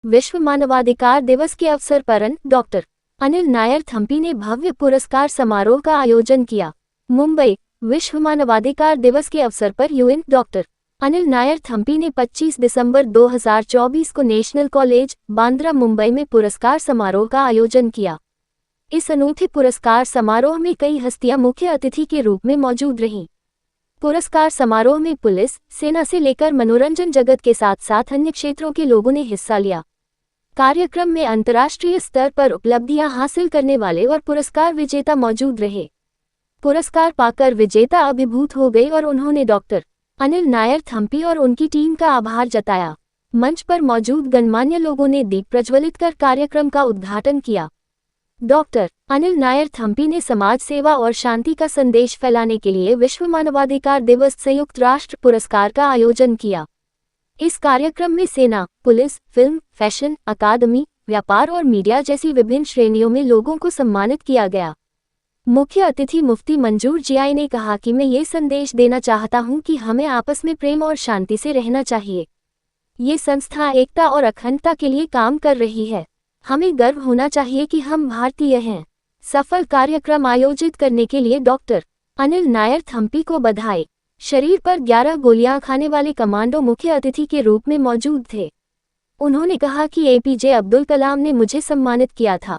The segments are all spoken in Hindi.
विश्व मानवाधिकार दिवस के अवसर पर डॉक्टर अनिल नायर थम्पी ने भव्य पुरस्कार समारोह का आयोजन किया। मुंबई, विश्व मानवाधिकार दिवस के अवसर पर यूएन डॉक्टर अनिल नायर थम्पी ने 25 दिसंबर 2024 को नेशनल कॉलेज, बांद्रा, मुंबई में पुरस्कार समारोह का आयोजन किया। इस अनूठे पुरस्कार समारोह में कई हस्तियां मुख्य अतिथि के रूप में मौजूद रहीं। पुरस्कार समारोह में पुलिस, सेना से लेकर मनोरंजन जगत के साथ साथ अन्य क्षेत्रों के लोगों ने हिस्सा लिया। कार्यक्रम में अंतर्राष्ट्रीय स्तर पर उपलब्धियां हासिल करने वाले और पुरस्कार विजेता मौजूद रहे। पुरस्कार पाकर विजेता अभिभूत हो गए और उन्होंने डॉक्टर अनिल नायर थम्पी और उनकी टीम का आभार जताया। मंच पर मौजूद गणमान्य लोगों ने दीप प्रज्वलित कर कार्यक्रम का उद्घाटन किया। डॉक्टर अनिल नायर थम्पी ने समाज सेवा और शांति का संदेश फैलाने के लिए विश्व मानवाधिकार दिवस संयुक्त राष्ट्र पुरस्कार का आयोजन किया। इस कार्यक्रम में सेना, पुलिस, फिल्म, फैशन, अकादमी, व्यापार और मीडिया जैसी विभिन्न श्रेणियों में लोगों को सम्मानित किया गया। मुख्य अतिथि मुफ्ती मंजूर जियाई ने कहा कि मैं ये संदेश देना चाहता हूं कि हमें आपस में प्रेम और शांति से रहना चाहिए। ये संस्था एकता और अखंडता के लिए काम कर रही है। हमें गर्व होना चाहिए कि हम भारतीय हैं। सफल कार्यक्रम आयोजित करने के लिए डॉक्टर अनिल नायर थम्पी को बधाई। शरीर पर 11 गोलियां खाने वाले कमांडो मुख्य अतिथि के रूप में मौजूद थे। उन्होंने कहा कि एपीजे अब्दुल कलाम ने मुझे सम्मानित किया था।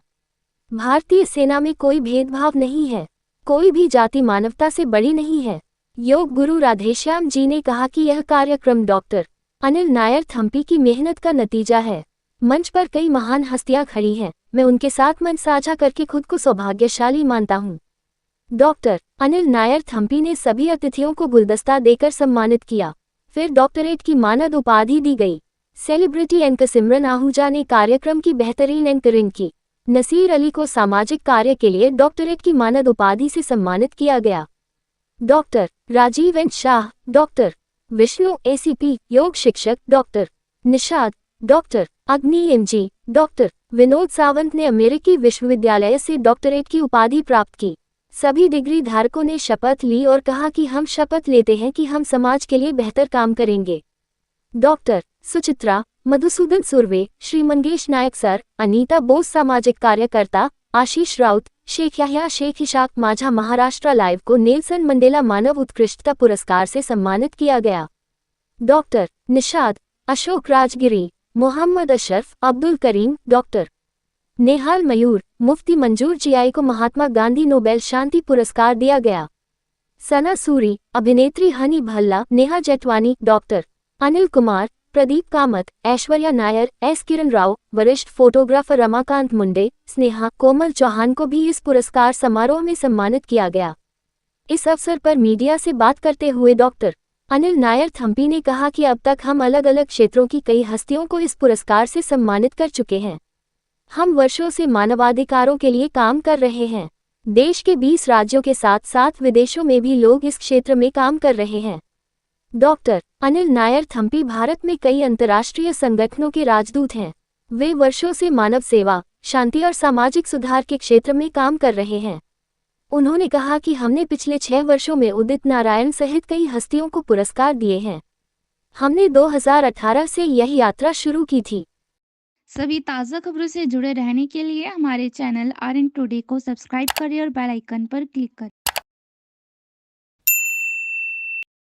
भारतीय सेना में कोई भेदभाव नहीं है। कोई भी जाति मानवता से बड़ी नहीं है। योग गुरु राधेश्याम जी ने कहा कि यह कार्यक्रम डॉक्टर अनिल नायर थम्पी की मेहनत का नतीजा है। मंच पर कई महान हस्तियां खड़ी हैं। मैं उनके साथ मन साझा करके खुद को सौभाग्यशाली मानता हूं। डॉक्टर अनिल नायर थम्पी ने सभी अतिथियों को गुलदस्ता देकर सम्मानित किया। फिर डॉक्टरेट की मानद उपाधि दी गई। सेलिब्रिटी एंकर सिमरन आहूजा ने कार्यक्रम की बेहतरीन एंकरिंग की। नसीर अली को सामाजिक कार्य के लिए डॉक्टरेट की मानद उपाधि से सम्मानित किया गया। Doctor Rajiv N Shah, doctor Vishnu ACP, योग शिक्षक doctor Nishad, doctor Agni MG, doctor Vinod Sawant ने अमेरिकी विश्वविद्यालय से डॉक्टरेट की उपाधि प्राप्त की। सभी डिग्री धारकों ने शपथ ली और कहा कि हम शपथ लेते हैं कि हम समाज के लिए बेहतर काम करेंगे। डॉक्टर सुचित्रा, मधुसूदन सुर्वे, श्री मंगेश नायक सर, अनीता बोस सामाजिक कार्यकर्ता, आशीष राउत, शेख याह्या शेख इशाक माझा महाराष्ट्र लाइव को नेल्सन मंडेला मानव उत्कृष्टता पुरस्कार से सम्मानित किया गया। डॉक्टर निषाद, अशोक राजगिरी, मोहम्मद अशरफ, अब्दुल करीम, डॉक्टर नेहाल मयूर, मुफ्ती मंजूर जियाई को महात्मा गांधी नोबेल शांति पुरस्कार दिया गया। सना सूरी, अभिनेत्री हनी भल्ला, नेहा जेठवानी, डॉक्टर अनिल कुमार, प्रदीप कामत, ऐश्वर्या नायर, एस किरण राव, वरिष्ठ फोटोग्राफर रमाकांत मुंडे, स्नेहा, कोमल चौहान को भी इस पुरस्कार समारोह में सम्मानित किया गया। इस अवसर पर मीडिया से बात करते हुए डॉक्टर अनिल नायर थम्पी ने कहा कि अब तक हम अलग अलग क्षेत्रों की कई हस्तियों को इस पुरस्कार से सम्मानित कर चुके हैं। हम वर्षों से मानवाधिकारों के लिए काम कर रहे हैं। देश के 20 राज्यों के साथ साथ विदेशों में भी लोग इस क्षेत्र में काम कर रहे हैं। डॉक्टर अनिल नायर थम्पी भारत में कई अंतर्राष्ट्रीय संगठनों के राजदूत हैं। वे वर्षों से मानव सेवा, शांति और सामाजिक सुधार के क्षेत्र में काम कर रहे हैं। उन्होंने कहा कि हमने पिछले 6 वर्षों में उदित नारायण सहित कई हस्तियों को पुरस्कार दिए हैं। हमने 2018 से यह यात्रा शुरू की थी। सभी ताज़ा खबरों से जुड़े रहने के लिए हमारे चैनल आरएन टुडे को सब्सक्राइब करें और बेल आइकन पर क्लिक करें।